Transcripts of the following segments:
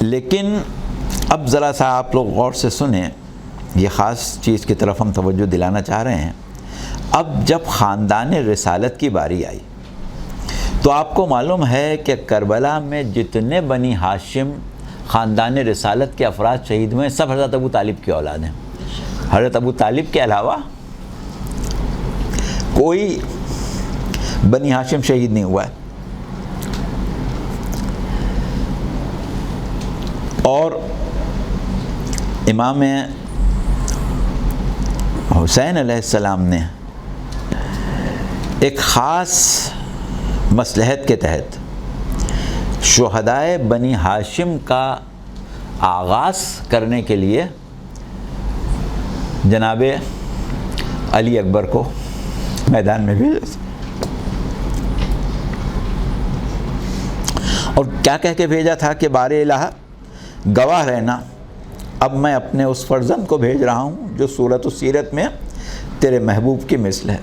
لیکن اب ذرا سا آپ لوگ غور سے سنیں، یہ خاص چیز کی طرف ہم توجہ دلانا چاہ رہے ہیں۔ اب جب خاندان رسالت کی باری آئی تو آپ کو معلوم ہے کہ کربلا میں جتنے بنی ہاشم خاندان رسالت کے افراد شہید ہوئے سب حضرت ابو طالب کی اولاد ہیں۔ حضرت ابو طالب کے علاوہ کوئی بنی ہاشم شہید نہیں ہوا ہے۔ اور امام حسین علیہ السلام نے ایک خاص مصلحت کے تحت شہدائے بنی ہاشم کا آغاز کرنے کے لیے جناب علی اکبر کو میدان میں بھیجا اور کیا کہہ کے بھیجا تھا کہ بار الہ گواہ رہنا، اب میں اپنے اس فرزند کو بھیج رہا ہوں جو صورت و سیرت میں تیرے محبوب کی مثل ہے۔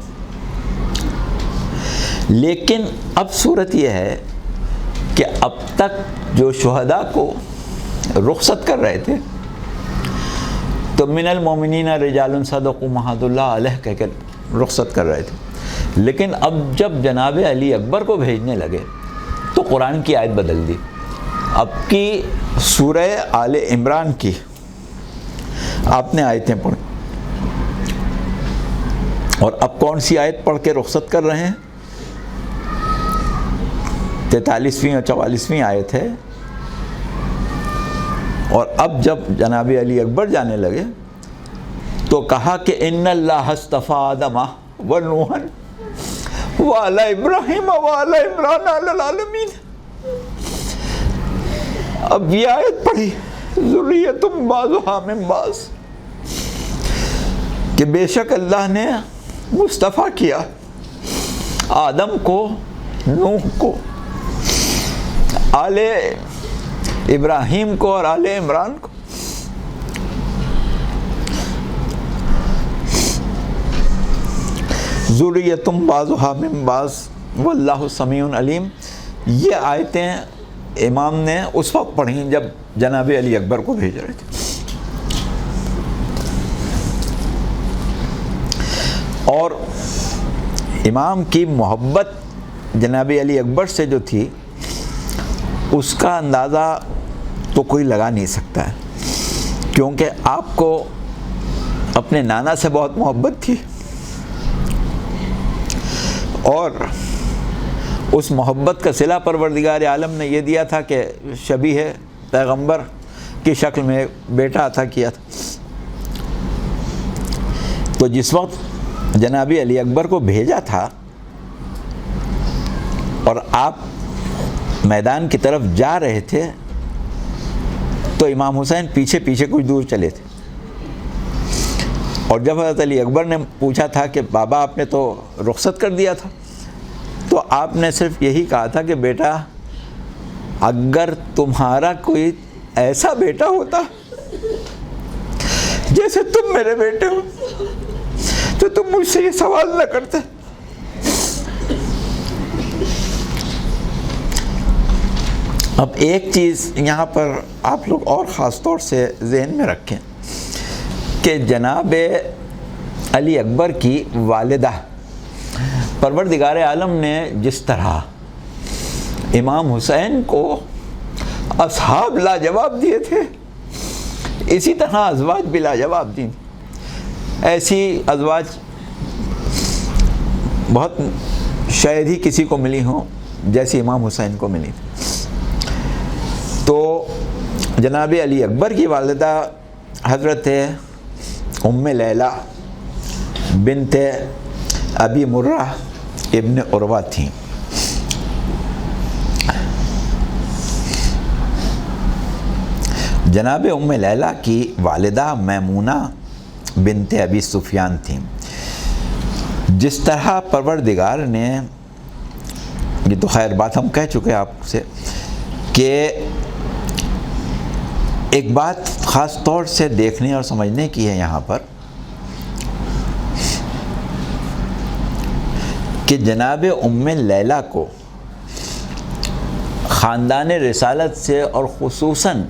لیکن اب صورت یہ ہے کہ اب تک جو شہداء کو رخصت کر رہے تھے تو من المومنین رجال صدقوا ما عاهدوا اللہ علیہ کہہ کے رخصت کر رہے تھے، لیکن اب جب جناب علی اکبر کو بھیجنے لگے تو قرآن کی آیت بدل دی۔ اب کی سورہ آل عمران کی آپ نے آیتیں پڑھی اور اب کون سی آیت پڑھ کے رخصت کر رہے ہیں؟ 43ویں اور 44ویں آیت ہے۔ اور اب جب جناب علی اکبر جانے لگے تو کہا کہ ان اللہ اصطفیٰ آدم و نوحا وآل ابراہیم وآل عمران علی العالمین۔ اب یہ آیت پڑھی ذریۃ بعضھا من بعض کہ بے شک اللہ نے مصطفیٰ کیا آدم کو، نوح کو، آل ابراہیم کو اور آل عمران کو۔ ذریۃ بعضھا من بعض واللہ سمیع علیم۔ یہ آیتیں امام نے اس وقت پڑھیں جب جناب علی اکبر کو بھیج رہے تھے۔ اور امام کی محبت جناب علی اکبر سے جو تھی اس کا اندازہ تو کوئی لگا نہیں سکتا ہے، کیونکہ آپ کو اپنے نانا سے بہت محبت تھی اور اس محبت کا صلہ پروردگار عالم نے یہ دیا تھا کہ شبیہ پیغمبر کی شکل میں بیٹا عطا کیا تھا۔ تو جس وقت جناب علی اکبر کو بھیجا تھا اور آپ میدان کی طرف جا رہے تھے تو امام حسین پیچھے پیچھے کچھ دور چلے تھے، اور جب حضرت علی اکبر نے پوچھا تھا کہ بابا آپ نے تو رخصت کر دیا تھا، تو آپ نے صرف یہی کہا تھا کہ بیٹا اگر تمہارا کوئی ایسا بیٹا ہوتا جیسے تم میرے بیٹے ہو تو تم مجھ سے یہ سوال نہ کرتے۔ اب ایک چیز یہاں پر آپ لوگ اور خاص طور سے ذہن میں رکھیں کہ جناب علی اکبر کی والدہ پروردگار عالم نے جس طرح امام حسین کو اصحاب لاجواب دیے تھے، اسی طرح ازواج بھی لاجواب دی۔ ایسی ازواج بہت شاید ہی کسی کو ملی ہوں جیسی امام حسین کو ملی۔ تو جناب علی اکبر کی والدہ حضرت ام لیلہ بنت ابی مرہ ابن عروہ تھیں۔ جناب ام لیلہ کی والدہ میمونہ بنت ابی سفیان تھیں۔ جس طرح پروردگار نے، یہ تو خیر بات ہم کہہ چکے آپ سے، کہ ایک بات خاص طور سے دیکھنے اور سمجھنے کی ہے یہاں پر کہ جناب ام لیلہ کو خاندان رسالت سے اور خصوصاً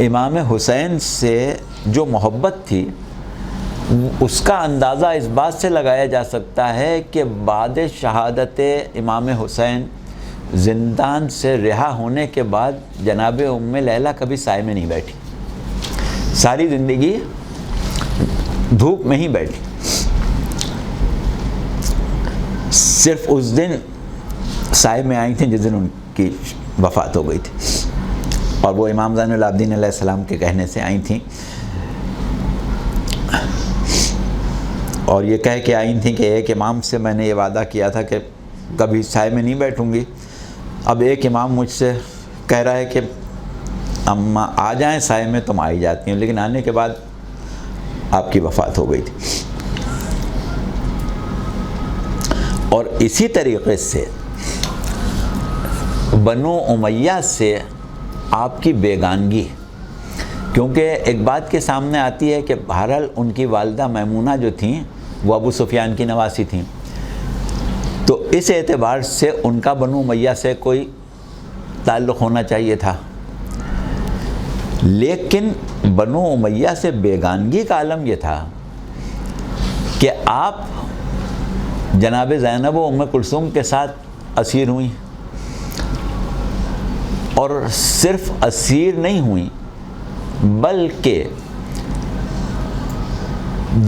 امام حسین سے جو محبت تھی اس کا اندازہ اس بات سے لگایا جا سکتا ہے کہ بعد شہادت امام حسین زندان سے رہا ہونے کے بعد جناب ام لیلہ کبھی سائے میں نہیں بیٹھی، ساری زندگی دھوپ میں ہی بیٹھی، صرف اس دن سائے میں آئی تھیں جس دن ان کی وفات ہو گئی تھی، اور وہ امام زین العابدین علیہ السلام کے کہنے سے آئی تھیں، اور یہ کہہ کے آئی تھیں کہ ایک امام سے میں نے یہ وعدہ کیا تھا کہ کبھی سائے میں نہیں بیٹھوں گی، اب ایک امام مجھ سے کہہ رہا ہے کہ اماں آ جائیں سائے میں، تم آ ہی جاتی ہیں، لیکن آنے کے بعد آپ کی وفات ہو گئی تھی۔ اور اسی طریقے سے بنو امیہ سے آپ کی بیگانگی، کیونکہ ایک بات کے سامنے آتی ہے کہ بہرحال ان کی والدہ میمونہ جو تھیں وہ ابو سفیان کی نواسی تھیں، تو اس اعتبار سے ان کا بنو امیہ سے کوئی تعلق ہونا چاہیے تھا، لیکن بنو امیہ سے بیگانگی کا عالم یہ تھا کہ آپ جناب زینب و ام کلثوم کے ساتھ اسیر ہوئیں، اور صرف اسیر نہیں ہوئیں بلکہ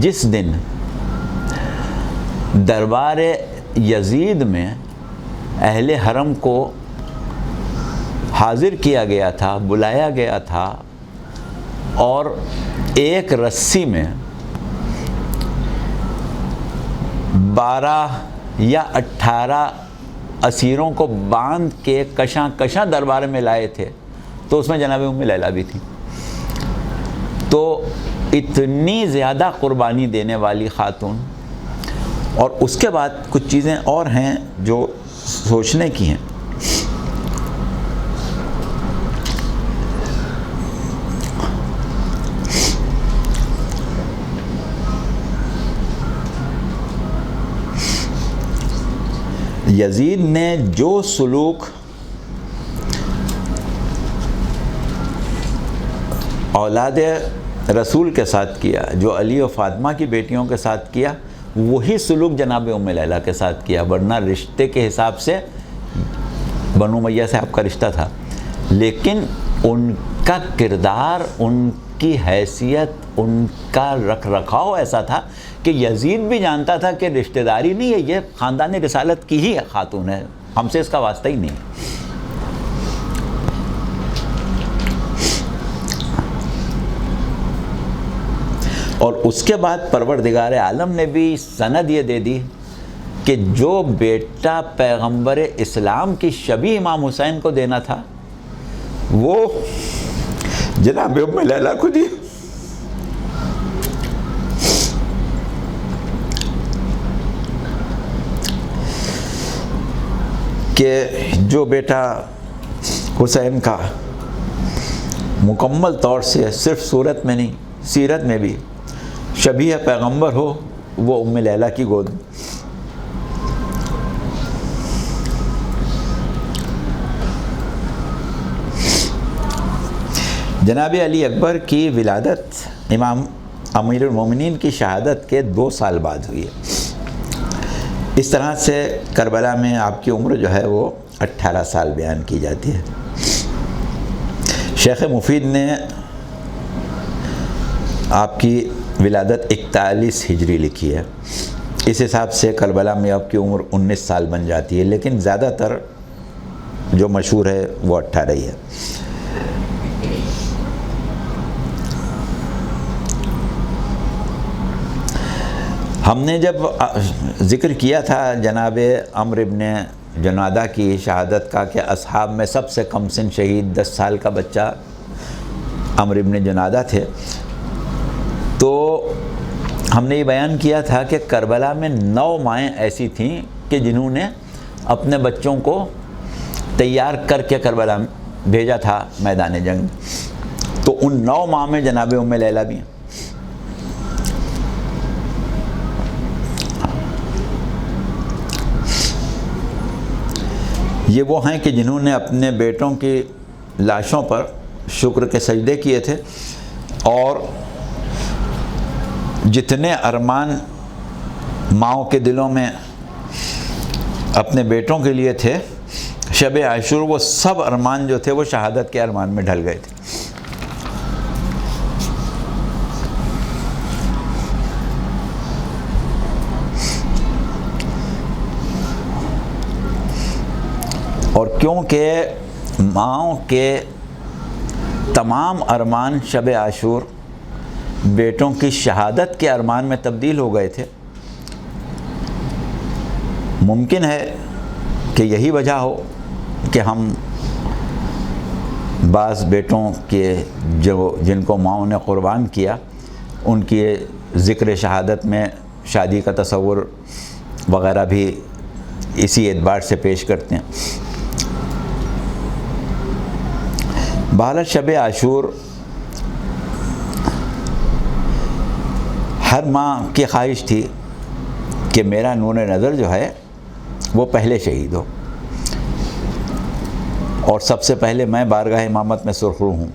جس دن دربار یزید میں اہل حرم کو حاضر کیا گیا تھا، بلایا گیا تھا، اور ایک رسی میں 12 یا 18 اسیروں کو باندھ کے کشاں کشاں دربار میں لائے تھے، تو اس میں جناب ام لیلہ بھی تھی۔ تو اتنی زیادہ قربانی دینے والی خاتون، اور اس کے بعد کچھ چیزیں اور ہیں جو سوچنے کی ہیں۔ یزید نے جو سلوک اولاد رسول کے ساتھ کیا، جو علی و فاطمہ کی بیٹیوں کے ساتھ کیا، وہی سلوک جناب ام لیلہ کے ساتھ کیا، ورنہ رشتے کے حساب سے بنو امیہ سے آپ کا رشتہ تھا، لیکن ان کا کردار، ان کی حیثیت، ان کا رکھ رکھاؤ ایسا تھا کہ یزید بھی جانتا تھا کہ رشتہ داری نہیں ہے، یہ خاندان رسالت کی ہی خاتون ہے، ہم سے اس کا واسطہ ہی نہیں۔ اور اس کے بعد پروردگار عالم نے بھی سند یہ دے دی کہ جو بیٹا پیغمبر اسلام کی شبیہ امام حسین کو دینا تھا وہ جناب ام لیلہ کو دی، کہ جو بیٹا حسین کا مکمل طور سے صرف صورت میں نہیں سیرت میں بھی شبیہ پیغمبر ہو، وہ ام لیلہ کی گود۔ جناب علی اکبر کی ولادت امام امیر المومنین کی شہادت کے 2 سال بعد ہوئی ہے۔ اس طرح سے کربلا میں آپ کی عمر جو ہے وہ 18 سال بیان کی جاتی ہے۔ شیخ مفید نے آپ کی ولادت 41 ہجری لکھی ہے، اس حساب سے کربلا میں آپ کی عمر 19 سال بن جاتی ہے، لیکن زیادہ تر جو مشہور ہے وہ 18 ہی ہے۔ ہم نے جب ذکر کیا تھا جناب عمرو ابن جنادہ کی شہادت کا کہ اصحاب میں سب سے کم سن شہید 10 سال کا بچہ عمرو ابن جنادہ تھے، تو ہم نے یہ بیان کیا تھا کہ کربلا میں 9 مائیں ایسی تھیں کہ جنہوں نے اپنے بچوں کو تیار کر کے کربلا میں بھیجا تھا میدان جنگ، تو ان 9 ماں میں جناب ام لیلہ بھی ہیں۔ یہ وہ ہیں کہ جنہوں نے اپنے بیٹوں کی لاشوں پر شکر کے سجدے کیے تھے، اور جتنے ارمان ماؤں کے دلوں میں اپنے بیٹوں کے لیے تھے شب عاشور، وہ سب ارمان جو تھے وہ شہادت کے ارمان میں ڈھل گئے تھے۔ اور کیونکہ ماؤں کے تمام ارمان شب عاشور بیٹوں کی شہادت کے ارمان میں تبدیل ہو گئے تھے، ممکن ہے کہ یہی وجہ ہو کہ ہم بعض بیٹوں کے جن کو ماؤں نے قربان کیا ان کی ذکر شہادت میں شادی کا تصور وغیرہ بھی اسی اعتبار سے پیش کرتے ہیں۔ بہرحال شب عاشور ہر ماں کی خواہش تھی کہ میرا نور نظر جو ہے وہ پہلے شہید ہو، اور سب سے پہلے میں بارگاہ امامت میں سرخرو ہوں۔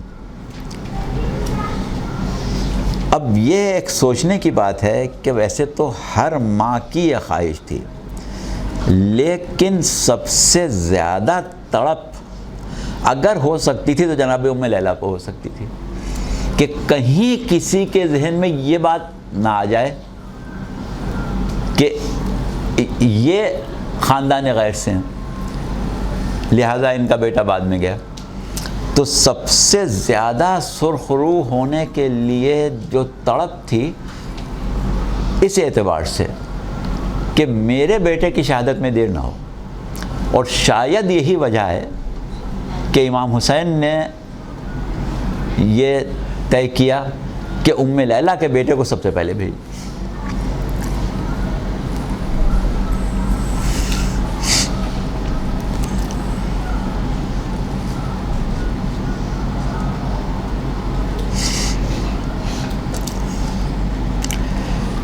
اب یہ ایک سوچنے کی بات ہے کہ ویسے تو ہر ماں کی یہ خواہش تھی، لیکن سب سے زیادہ تڑپ اگر ہو سکتی تھی تو جناب ام لیلہ کو ہو سکتی تھی کہ کہیں کسی کے ذہن میں یہ بات نہ آ جائے کہ یہ خاندان غیر سے ہیں، لہٰذا ان کا بیٹا بعد میں گیا۔ تو سب سے زیادہ سرخرو ہونے کے لیے جو تڑپ تھی اس اعتبار سے کہ میرے بیٹے کی شہادت میں دیر نہ ہو، اور شاید یہی وجہ ہے کہ امام حسین نے یہ طے کیا کہ ام لیلہ کے بیٹے کو سب سے پہلے بھیج۔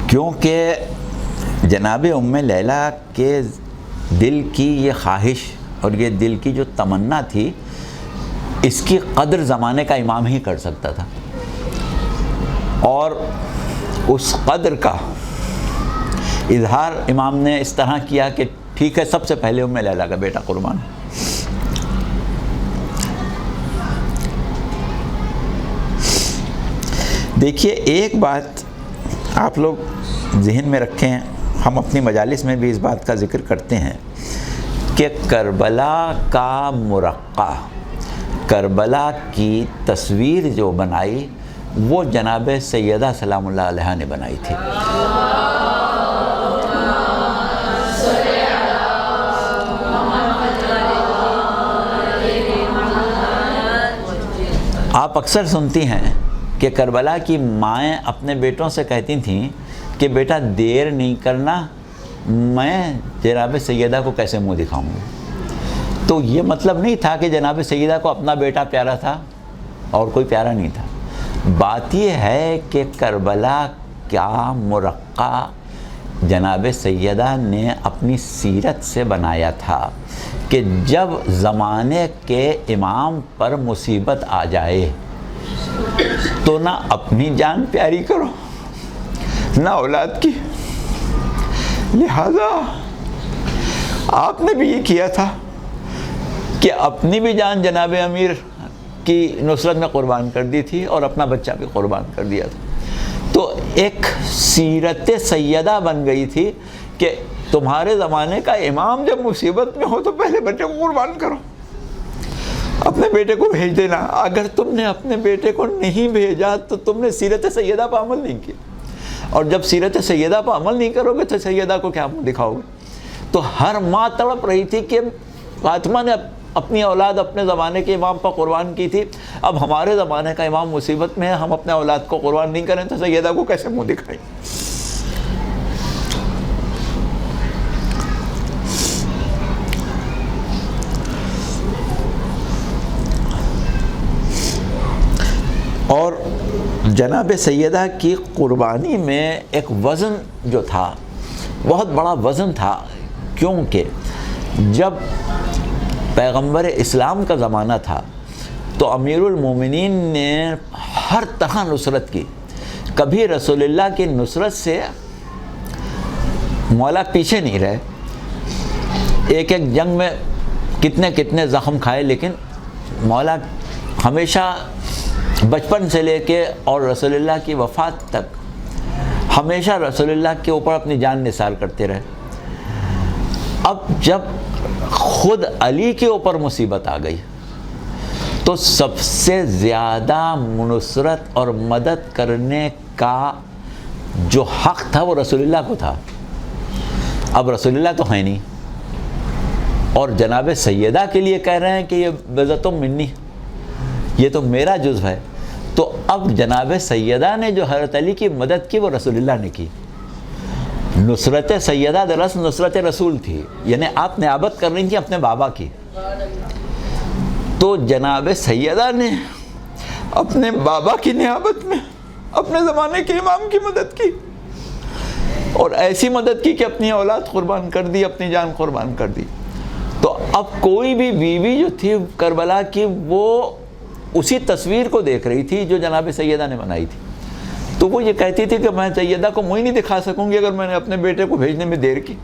کیونکہ جناب ام لیلہ کے دل کی یہ خواہش اور یہ دل کی جو تمنا تھی، اس کی قدر زمانے کا امام ہی کر سکتا تھا، اور اس قدر کا اظہار امام نے اس طرح کیا کہ ٹھیک ہے سب سے پہلے ام لیلہ کا بیٹا قربان۔ دیکھیے ایک بات آپ لوگ ذہن میں رکھیں، ہم اپنی مجالس میں بھی اس بات کا ذکر کرتے ہیں کہ کربلا کا مرقع، کربلا کی تصویر جو بنائی وہ جناب سیدہ سلام اللہ علیہا نے بنائی تھی۔ آپ اکثر سنتی ہیں کہ کربلا کی مائیں اپنے بیٹوں سے کہتی تھیں کہ بیٹا دیر نہیں کرنا، میں جناب سیدہ کو کیسے منہ دکھاؤں گا۔ تو یہ مطلب نہیں تھا کہ جناب سیدہ کو اپنا بیٹا پیارا تھا اور کوئی پیارا نہیں تھا، بات یہ ہے کہ کربلا کا مرقع جناب سیدہ نے اپنی سیرت سے بنایا تھا کہ جب زمانے کے امام پر مصیبت آ جائے تو نہ اپنی جان پیاری کرو نہ اولاد کی، لہذا آپ نے بھی یہ کیا تھا کہ اپنی بھی جان جناب امیر کی نصرت میں قربان کر دی تھی اور اپنا بچہ بھی قربان کر دیا تھا۔ تو ایک سیرت سیدہ بن گئی تھی کہ تمہارے زمانے کا امام جب مصیبت میں ہو تو پہلے بچے کو قربان کرو، اپنے بیٹے کو بھیج دینا۔ اگر تم نے اپنے بیٹے کو نہیں بھیجا تو تم نے سیرت سیدہ پر عمل نہیں کیا، اور جب سیرت سیدہ پر عمل نہیں کرو گے تو سیدہ کو کیا دکھاؤ گے؟ تو ہر ماں تڑپ رہی تھی کہ فاطمہ نے اپنی اولاد اپنے زمانے کے امام پر قربان کی تھی، اب ہمارے زمانے کا امام مصیبت میں ہے، ہم اپنے اولاد کو قربان نہیں کریں تو سیدہ کو کیسے منہ دکھائیں؟ اور جناب سیدہ کی قربانی میں ایک وزن جو تھا بہت بڑا وزن تھا، کیونکہ جب پیغمبر اسلام کا زمانہ تھا تو امیر المومنین نے ہر طرح نصرت کی. کبھی رسول اللہ کی نصرت سے مولا پیچھے نہیں رہے. ایک ایک جنگ میں کتنے کتنے زخم کھائے, لیکن مولا ہمیشہ بچپن سے لے کے اور رسول اللہ کی وفات تک ہمیشہ رسول اللہ کے اوپر اپنی جان نثار کرتے رہے. اب جب خود علی کے اوپر مصیبت آ گئی تو سب سے زیادہ نصرت اور مدد کرنے کا جو حق تھا وہ رسول اللہ کو تھا. اب رسول اللہ تو ہے نہیں, اور جناب سیدہ کے لیے کہہ رہے ہیں کہ یہ بذات منی, یہ تو میرا جزو ہے. تو اب جناب سیدہ نے جو حضرت علی کی مدد کی وہ رسول اللہ نے کی. نصرت سیدہ دراصل نصرت رسول تھی, یعنی آپ نیابت کر رہی تھیں اپنے بابا کی. تو جناب سیدہ نے اپنے بابا کی نیابت میں اپنے زمانے کے امام کی مدد کی, اور ایسی مدد کی کہ اپنی اولاد قربان کر دی, اپنی جان قربان کر دی. تو اب کوئی بھی بیوی جو تھی کربلا کی وہ اسی تصویر کو دیکھ رہی تھی جو جناب سیدہ نے بنائی تھی. تو وہ یہ کہتی تھی کہ میں سیدہ کو منہ ہی نہیں دکھا سکوں گی اگر میں نے اپنے بیٹے کو بھیجنے میں دیر کی.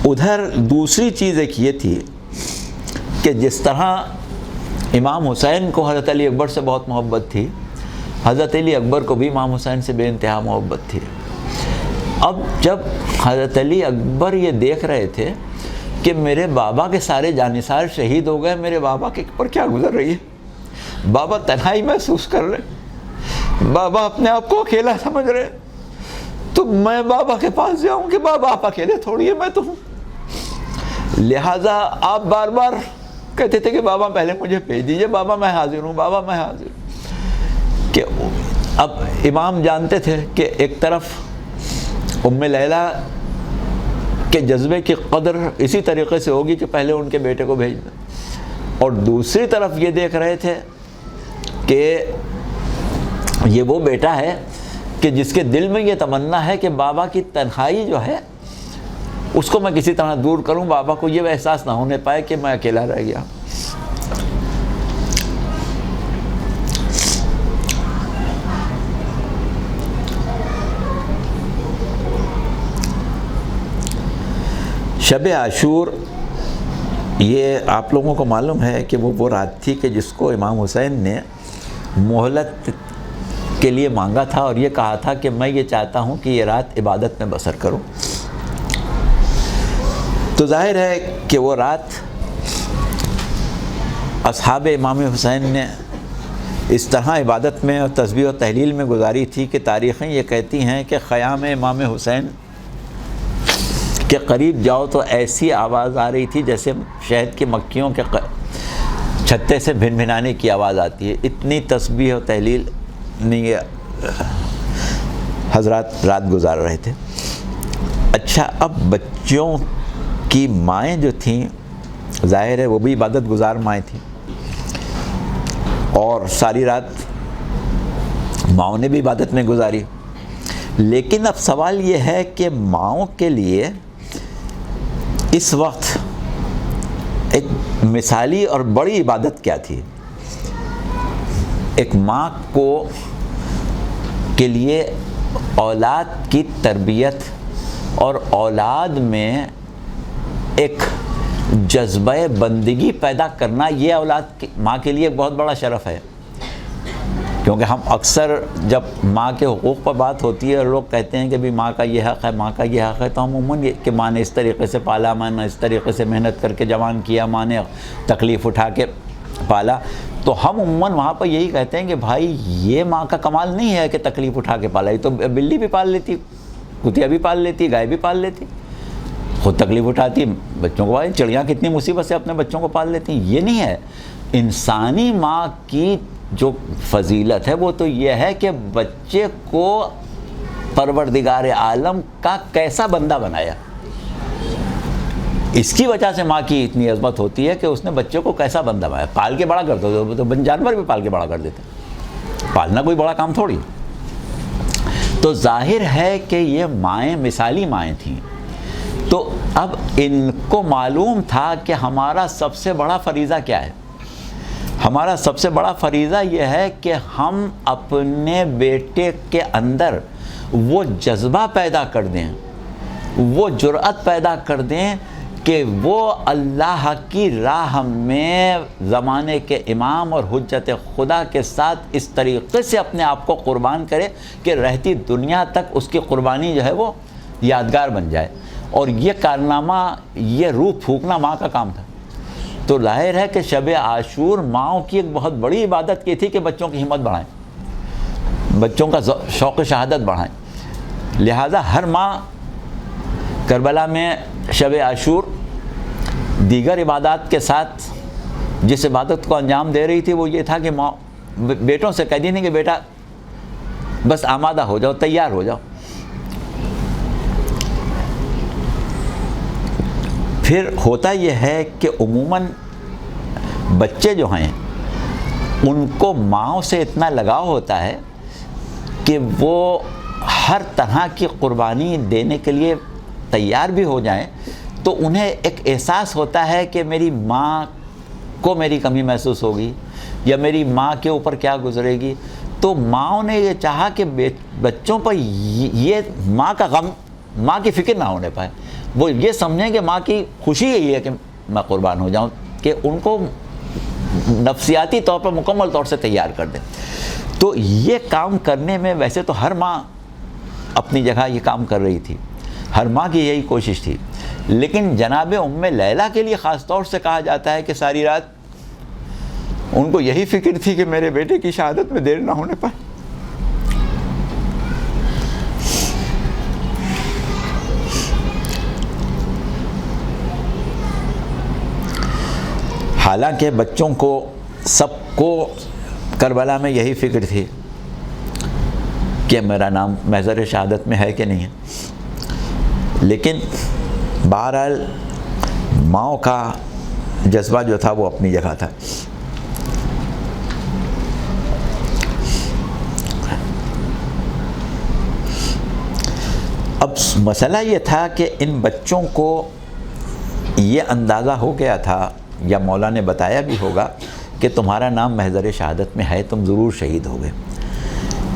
ادھر دوسری چیز ایک یہ تھی کہ جس طرح امام حسین کو حضرت علی اکبر سے بہت محبت تھی, حضرت علی اکبر کو بھی امام حسین سے بے انتہا محبت تھی. اب جب حضرت علی اکبر یہ دیکھ رہے تھے کہ میرے بابا کے سارے جانثار شہید ہو گئے, میرے بابا کے اوپر کیا گزر رہی ہے, بابا تنہائی محسوس کر رہے, بابا اپنے آپ کو اکیلا سمجھ رہے, تو میں بابا کے پاس جاؤں کہ بابا آپ اکیلے تھوڑی ہے, میں تو ہوں. لہٰذا آپ بار بار کہتے تھے کہ بابا پہلے مجھے بھیج دیجئے, بابا میں حاضر ہوں, بابا میں حاضر ہوں. کہ اب امام جانتے تھے کہ ایک طرف ام لیلہ کے جذبے کی قدر اسی طریقے سے ہوگی کہ پہلے ان کے بیٹے کو بھیج دیں, اور دوسری طرف یہ دیکھ رہے تھے کہ یہ وہ بیٹا ہے کہ جس کے دل میں یہ تمنا ہے کہ بابا کی تنہائی جو ہے اس کو میں کسی طرح دور کروں, بابا کو یہ احساس نہ ہونے پائے کہ میں اکیلا رہ گیا. شب عاشور یہ آپ لوگوں کو معلوم ہے کہ وہ رات تھی کہ جس کو امام حسین نے مہلت کے لیے مانگا تھا, اور یہ کہا تھا کہ میں یہ چاہتا ہوں کہ یہ رات عبادت میں بسر کروں. تو ظاہر ہے کہ وہ رات اصحاب امام حسین نے اس طرح عبادت میں اور تسبیح و تحلیل میں گزاری تھی کہ تاریخیں یہ کہتی ہیں کہ خیام امام حسین کے قریب جاؤ تو ایسی آواز آ رہی تھی جیسے شہد کی مکھیوں کے چھتے سے بھن بھنانے کی آواز آتی ہے. اتنی تسبیح و تحلیل نہیں حضرات رات گزار رہے تھے. اچھا, اب بچوں کی مائیں جو تھیں ظاہر ہے وہ بھی عبادت گزار مائیں تھیں, اور ساری رات ماؤں نے بھی عبادت میں گزاری. لیکن اب سوال یہ ہے کہ ماؤں کے لیے اس وقت ایک مثالی اور بڑی عبادت کیا تھی. ایک ماں کو کے لیے اولاد کی تربیت اور اولاد میں ایک جذبہ بندگی پیدا کرنا, یہ اولاد ماں کے لیے بہت بڑا شرف ہے. کیونکہ ہم اکثر جب ماں کے حقوق پر بات ہوتی ہے اور لوگ کہتے ہیں کہ بھی ماں کا یہ حق ہے, ماں کا یہ حق ہے, تو ہم عموماً یہ کہ ماں نے اس طریقے سے پالا, ماں نے اس طریقے سے محنت کر کے جوان کیا, ماں نے تکلیف اٹھا کے پالا, تو ہم عموماً وہاں پر یہی کہتے ہیں کہ بھائی یہ ماں کا کمال نہیں ہے کہ تکلیف اٹھا کے پالا, یہ تو بلی بھی پال لیتی, کتیا بھی پال لیتی, گائے بھی پال لیتی, خود تکلیف اٹھاتی, بچوں کو چڑیاں کتنی مصیبت سے اپنے بچوں کو پال لیتی ہیں. یہ نہیں ہے. انسانی ماں کی جو فضیلت ہے وہ تو یہ ہے کہ بچے کو پروردگار عالم کا کیسا بندہ بنایا. اس کی وجہ سے ماں کی اتنی عظمت ہوتی ہے کہ اس نے بچے کو کیسا بندہ بنایا. پال کے بڑا کرتے تو جانور بھی پال کے بڑا کر دیتے, پالنا کوئی بڑا کام تھوڑی. تو تو ظاہر ہے کہ یہ مائیں مثالی مائیں تھیں. تو اب ان کو معلوم تھا کہ ہمارا سب سے بڑا فریضہ کیا ہے. ہمارا سب سے بڑا فریضہ یہ ہے کہ ہم اپنے بیٹے کے اندر وہ جذبہ پیدا کر دیں, وہ جرأت پیدا کر دیں کہ وہ اللہ کی راہ میں زمانے کے امام اور حجت خدا کے ساتھ اس طریقے سے اپنے آپ کو قربان کرے کہ رہتی دنیا تک اس کی قربانی جو ہے وہ یادگار بن جائے. اور یہ کارنامہ, یہ روح پھونکنا ماں کا کام تھا. تو ظاہر ہے کہ شب عاشور ماؤں کی ایک بہت بڑی عبادت کی تھی کہ بچوں کی ہمت بڑھائیں, بچوں کا شوق شہادت بڑھائیں. لہٰذا ہر ماں کربلا میں شب عاشور دیگر عبادات کے ساتھ جس عبادت کو انجام دے رہی تھی وہ یہ تھا کہ ماں بیٹوں سے کہہ دی نہیں کہ بیٹا بس آمادہ ہو جاؤ, تیار ہو جاؤ. پھر ہوتا یہ ہے کہ عموماً بچے جو ہیں ان کو ماؤں سے اتنا لگاؤ ہوتا ہے کہ وہ ہر طرح کی قربانی دینے کے لیے تیار بھی ہو جائیں تو انہیں ایک احساس ہوتا ہے کہ میری ماں کو میری کمی محسوس ہوگی یا میری ماں کے اوپر کیا گزرے گی. تو ماؤں نے یہ چاہا کہ بچوں پر یہ ماں کا غم, ماں کی فکر نہ ہونے پائے. وہ یہ سمجھیں کہ ماں کی خوشی یہی ہے کہ میں قربان ہو جاؤں, کہ ان کو نفسیاتی طور پر مکمل طور سے تیار کر دیں. تو یہ کام کرنے میں ویسے تو ہر ماں اپنی جگہ یہ کام کر رہی تھی, ہر ماں کی یہی کوشش تھی, لیکن جناب ام لیلہ کے لیے خاص طور سے کہا جاتا ہے کہ ساری رات ان کو یہی فکر تھی کہ میرے بیٹے کی شہادت میں دیر نہ ہونے پائے. حالانکہ بچوں کو سب کو کربلا میں یہی فکر تھی کہ میرا نام محضر شہادت میں ہے کہ نہیں ہے, لیکن بہرحال ماؤں کا جذبہ جو تھا وہ اپنی جگہ تھا. اب مسئلہ یہ تھا کہ ان بچوں کو یہ اندازہ ہو گیا تھا یا مولا نے بتایا بھی ہوگا کہ تمہارا نام محضر شہادت میں ہے, تم ضرور شہید ہوگے.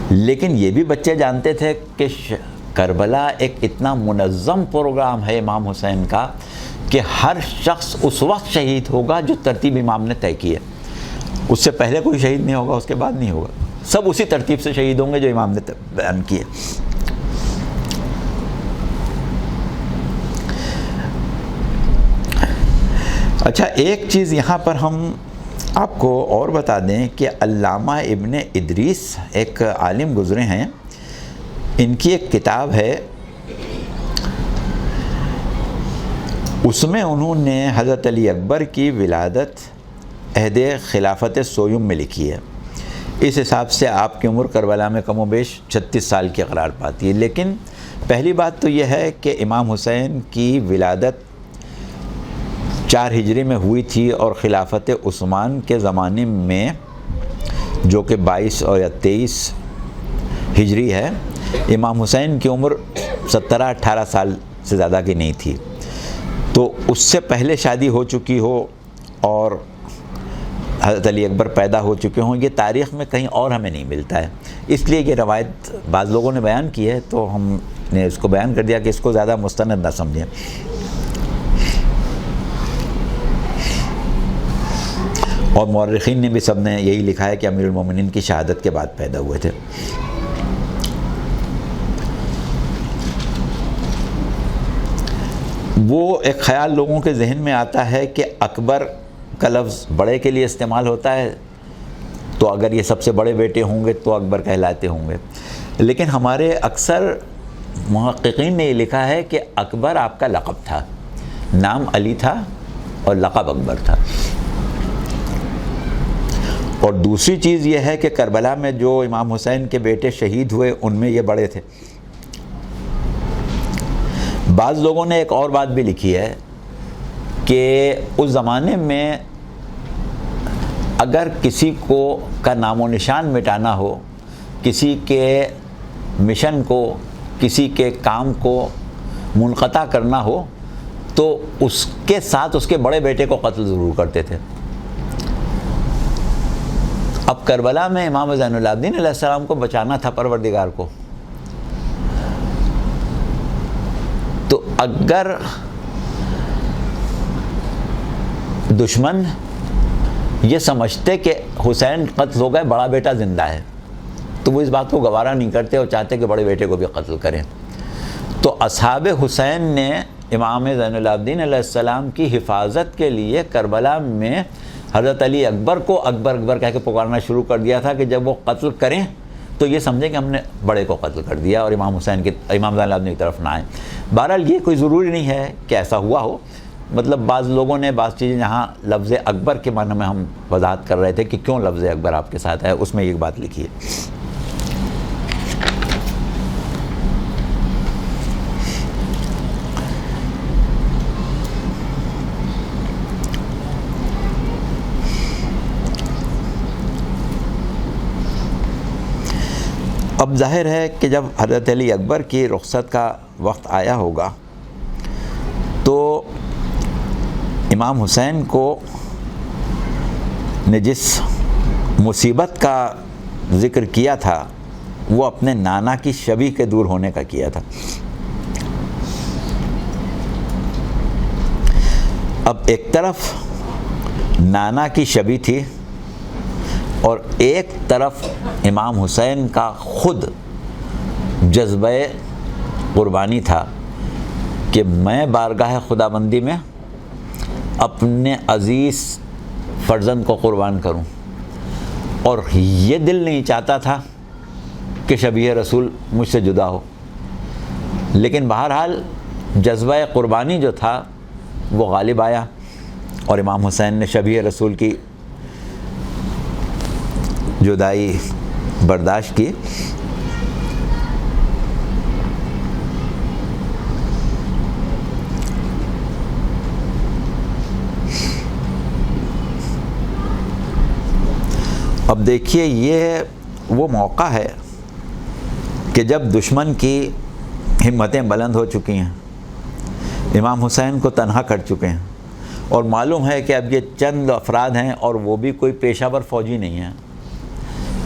لیکن یہ بھی بچے جانتے تھے کہ کربلا ایک اتنا منظم پروگرام ہے امام حسین کا کہ ہر شخص اس وقت شہید ہوگا جو ترتیب امام نے طے کی ہے. اس سے پہلے کوئی شہید نہیں ہوگا, اس کے بعد نہیں ہوگا, سب اسی ترتیب سے شہید ہوں گے جو امام نے بیان کی ہے. اچھا, ایک چیز یہاں پر ہم آپ کو اور بتا دیں کہ علامہ ابن ادریس ایک عالم گزرے ہیں, ان کی ایک کتاب ہے, اس میں انہوں نے حضرت علی اکبر کی ولادت عہد خلافت سویم میں لکھی ہے. اس حساب سے آپ کی عمر کربلا میں کم و بیش 36 سال کی قرار پاتی ہے. لیکن پہلی بات تو یہ ہے کہ امام حسین کی ولادت 4 ہجری میں ہوئی تھی اور خلافت عثمان کے زمانے میں جو کہ 22 اور 23 ہجری ہے, امام حسین کی عمر 17-18 سال سے زیادہ کی نہیں تھی. تو اس سے پہلے شادی ہو چکی ہو اور حضرت علی اکبر پیدا ہو چکے ہوں, یہ تاریخ میں کہیں اور ہمیں نہیں ملتا ہے. اس لیے یہ روایت بعض لوگوں نے بیان کی ہے تو ہم نے اس کو بیان کر دیا کہ اس کو زیادہ مستند نہ سمجھیں. اور مورخین نے بھی سب نے یہی لکھا ہے کہ امیر المومنین کی شہادت کے بعد پیدا ہوئے تھے. وہ ایک خیال لوگوں کے ذہن میں آتا ہے کہ اکبر کا لفظ بڑے کے لیے استعمال ہوتا ہے, تو اگر یہ سب سے بڑے بیٹے ہوں گے تو اکبر کہلاتے ہوں گے. لیکن ہمارے اکثر محققین نے یہ لکھا ہے کہ اکبر آپ کا لقب تھا, نام علی تھا اور لقب اکبر تھا. اور دوسری چیز یہ ہے کہ کربلا میں جو امام حسین کے بیٹے شہید ہوئے ان میں یہ بڑے تھے. بعض لوگوں نے ایک اور بات بھی لکھی ہے کہ اس زمانے میں اگر کسی کو کا نام و نشان مٹانا ہو, کسی کے مشن کو، کسی کے کام کو منقطع کرنا ہو تو اس کے ساتھ اس کے بڑے بیٹے کو قتل ضرور کرتے تھے۔ اب کربلا میں امام زین العابدین علیہ السلام کو بچانا تھا پروردگار کو، تو اگر دشمن یہ سمجھتے کہ حسین قتل ہو گئے، بڑا بیٹا زندہ ہے، تو وہ اس بات کو گوارا نہیں کرتے اور چاہتے کہ بڑے بیٹے کو بھی قتل کریں۔ تو اصحاب حسین نے امام زین العابدین علیہ السلام کی حفاظت کے لیے کربلا میں حضرت علی اکبر کو اکبر اکبر کہہ کے پکارنا شروع کر دیا تھا کہ جب وہ قتل کریں تو یہ سمجھیں کہ ہم نے بڑے کو قتل کر دیا اور امام زین العابدین کی طرف نہ آئیں۔ بہرحال یہ کوئی ضروری نہیں ہے کہ ایسا ہوا ہو، مطلب بعض لوگوں نے بعض چیزیں جہاں لفظ اکبر کے معنی میں ہم وضاحت کر رہے تھے کہ کیوں لفظ اکبر آپ کے ساتھ ہے، اس میں ایک بات لکھی ہے۔ اب ظاہر ہے کہ جب حضرت علی اکبر کی رخصت کا وقت آیا ہوگا تو امام حسین کو نے جس مصیبت کا ذکر کیا تھا وہ اپنے نانا کی شبیہ کے دور ہونے کا کیا تھا۔ اب ایک طرف نانا کی شبیہ تھی اور ایک طرف امام حسین کا خود جذبہ قربانی تھا کہ میں بارگاہ خداوندی میں اپنے عزیز فرزند کو قربان کروں، اور یہ دل نہیں چاہتا تھا کہ شبیہ رسول مجھ سے جدا ہو، لیکن بہرحال جذبہ قربانی جو تھا وہ غالب آیا اور امام حسین نے شبیہ رسول کی جدائی برداشت کی۔ اب دیکھیے یہ وہ موقع ہے کہ جب دشمن کی ہمتیں بلند ہو چکی ہیں، امام حسین کو تنہا کر چکے ہیں، اور معلوم ہے کہ اب یہ چند افراد ہیں اور وہ بھی کوئی پیشہ ور فوجی نہیں ہیں،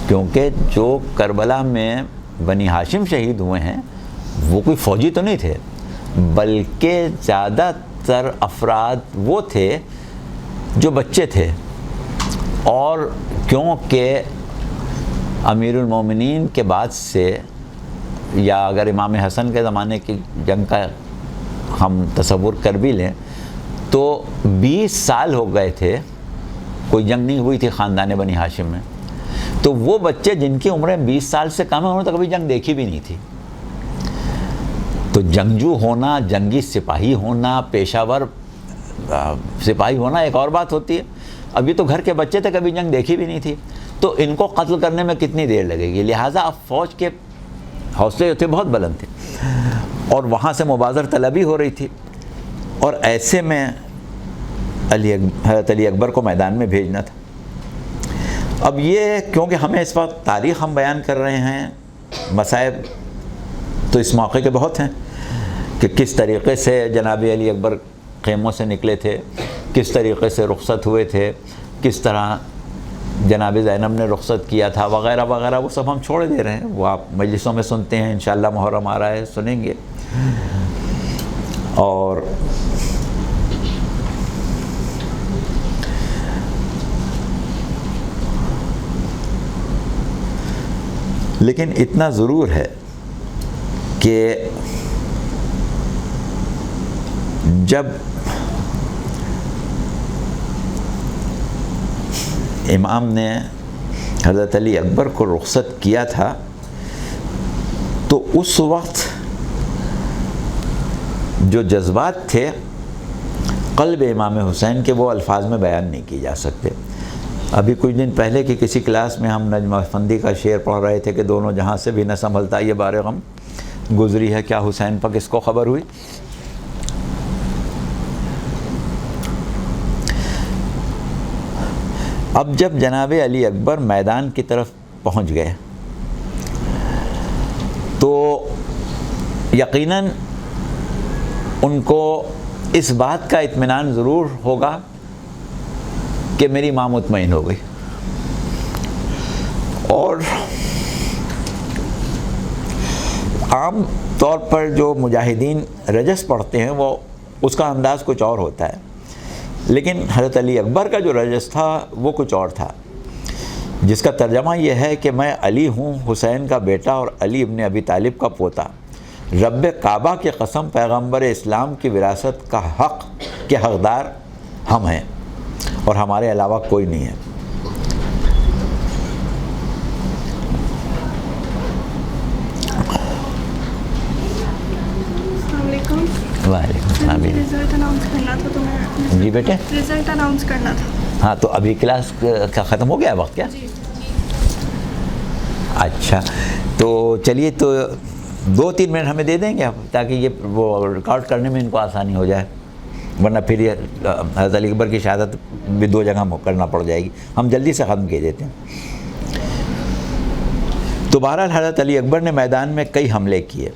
کیونکہ جو کربلا میں بنی ہاشم شہید ہوئے ہیں وہ کوئی فوجی تو نہیں تھے، بلکہ زیادہ تر افراد وہ تھے جو بچے تھے، اور کیونکہ امیر المومنین کے بعد سے، یا اگر امام حسن کے زمانے کی جنگ کا ہم تصور کر بھی لیں تو 20 سال ہو گئے تھے کوئی جنگ نہیں ہوئی تھی خاندان بنی ہاشم میں، تو وہ بچے جن کی عمریں 20 سال سے کم ہیں انہوں نے تو کبھی جنگ دیکھی بھی نہیں تھی۔ تو جنگجو ہونا، جنگی سپاہی ہونا، پیشہ ور سپاہی ہونا ایک اور بات ہوتی ہے، ابھی تو گھر کے بچے تھے، کبھی جنگ دیکھی بھی نہیں تھی، تو ان کو قتل کرنے میں کتنی دیر لگے گی، لہٰذا اب فوج کے حوصلے جو تھے بہت بلند تھے اور وہاں سے مبازر طلبی ہو رہی تھی، اور ایسے میں حضرت علی اکبر کو میدان میں بھیجنا تھا۔ اب یہ کیونکہ ہمیں اس وقت تاریخ ہم بیان کر رہے ہیں، مصائب تو اس موقع کے بہت ہیں کہ کس طریقے سے جناب علی اکبر خیموں سے نکلے تھے، کس طریقے سے رخصت ہوئے تھے، کس طرح جناب زینب نے رخصت کیا تھا وغیرہ وغیرہ، وہ سب ہم چھوڑ دے رہے ہیں، وہ آپ مجلسوں میں سنتے ہیں، انشاءاللہ محرم آ رہا ہے سنیں گے۔ اور لیکن اتنا ضرور ہے کہ جب امام نے حضرت علی اکبر کو رخصت کیا تھا تو اس وقت جو جذبات تھے قلب امام حسین کے وہ الفاظ میں بیان نہیں کی جا سکتے۔ ابھی کچھ دن پہلے کی کسی کلاس میں ہم نجم افندی کا شعر پڑھ رہے تھے کہ دونوں جہاں سے بھی نہ سنبھلتا یہ بار غم، گزری ہے کیا حسین پر کس کو خبر ہوئی۔ اب جب جناب علی اکبر میدان کی طرف پہنچ گئے تو یقیناً ان کو اس بات کا اطمینان ضرور ہوگا کہ میری ماں مطمئن ہو گئی. اور عام طور پر جو مجاہدین رجس پڑھتے ہیں وہ اس کا انداز کچھ اور ہوتا ہے، لیکن حضرت علی اکبر کا جو رجس تھا وہ کچھ اور تھا، جس کا ترجمہ یہ ہے کہ میں علی ہوں، حسین کا بیٹا اور علی ابن ابی طالب کا پوتا. رب کعبہ کی قسم پیغمبر اسلام کی وراثت کا حق کے حقدار ہم ہیں اور ہمارے علاوہ کوئی نہیں ہے. وعلیکم السلام. رزلٹ اناؤنس کرنا تھا تو میں جی بیٹے. رزلٹ اناؤنس کرنا تھا. ہاں تو ابھی کلاس کا ختم ہو گیا وقت کیا؟ جی. اچھا تو چلیے، تو 2-3 منٹ ہمیں دے دیں گے آپ تاکہ یہ وہ ریکارڈ کرنے میں ان کو آسانی ہو جائے، ورنہ پھر یہ حضرت علی اکبر کی شہادت بھی 2 جگہ کرنا پڑ جائے گی. ہم جلدی سے ختم کیے دیتے ہیں. تو بہرحال حضرت علی اکبر نے میدان میں کئی حملے کیے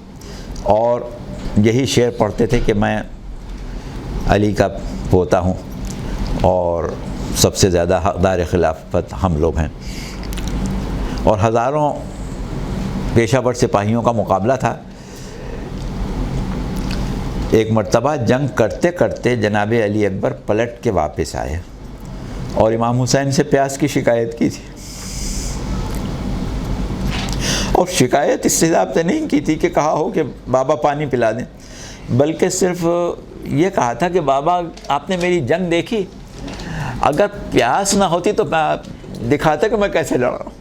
اور یہی شعر پڑھتے تھے کہ میں علی کا پوتا ہوں اور سب سے زیادہ حقدار خلافت ہم لوگ ہیں. اور ہزاروں پیشہ ور سپاہیوں کا مقابلہ تھا. ایک مرتبہ جنگ کرتے کرتے جناب علی اکبر پلٹ کے واپس آئے اور امام حسین سے پیاس کی شکایت کی تھی. اور شکایت اس حساب سے نہیں کی تھی کہ کہا ہو کہ بابا پانی پلا دیں، بلکہ صرف یہ کہا تھا کہ بابا آپ نے میری جنگ دیکھی، اگر پیاس نہ ہوتی تو میں دکھاتا کہ میں کیسے لڑ رہا ہوں.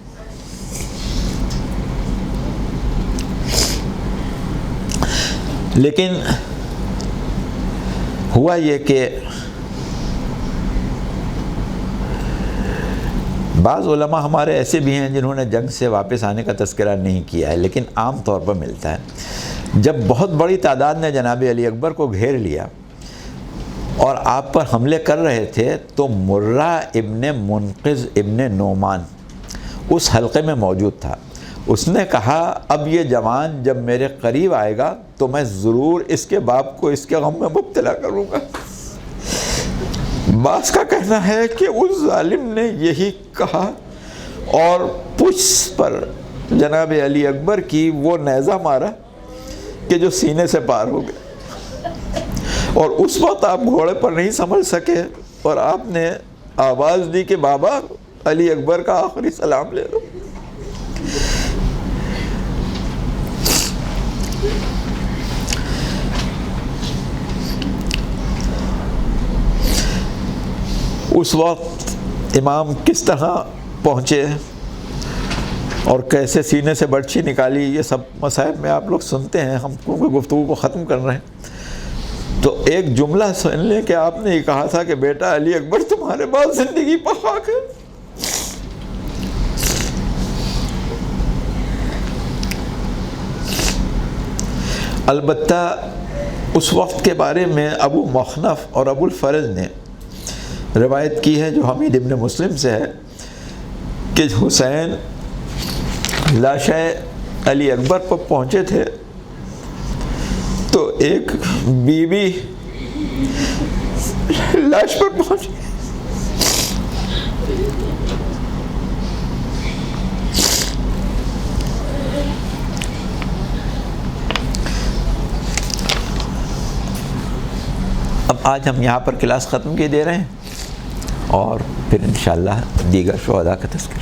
لیکن ہوا یہ کہ بعض علماء ہمارے ایسے بھی ہیں جنہوں نے جنگ سے واپس آنے کا تذکرہ نہیں کیا ہے، لیکن عام طور پر ملتا ہے. جب بہت بڑی تعداد نے جناب علی اکبر کو گھیر لیا اور آپ پر حملے کر رہے تھے تو مرہ ابن منقذ ابن نعمان اس حلقے میں موجود تھا. اس نے کہا اب یہ جوان جب میرے قریب آئے گا تو میں ضرور اس کے باپ کو اس کے غم میں مبتلا کروں گا. بعض کا کہنا ہے کہ اس ظالم نے یہی کہا اور پشت پر جناب علی اکبر کی وہ نیزہ مارا کہ جو سینے سے پار ہو گئے. اور اس وقت آپ گھوڑے پر نہیں سنبھل سکے اور آپ نے آواز دی کہ بابا علی اکبر کا آخری سلام لے لو. اس وقت امام کس طرح پہنچے اور کیسے سینے سے برچھی نکالی، یہ سب مسائل میں آپ لوگ سنتے ہیں. ہم کیونکہ گفتگو کو ختم کر رہے ہیں تو ایک جملہ سن لیں کہ آپ نے یہ کہا تھا کہ بیٹا علی اکبر تمہارے بعد زندگی پر خاک ہے. البتہ اس وقت کے بارے میں ابو مخنف اور ابو الفرج نے روایت کی ہے جو حمید ابن مسلم سے ہے کہ حسین لاشِ علی اکبر پر پہنچے تھے تو ایک بی بی لاش پر پہنچی. اب آج ہم یہاں پر کلاس ختم کیے دے رہے ہیں اور پھر انشاءاللہ دیگر شہداء کا تذکرہ.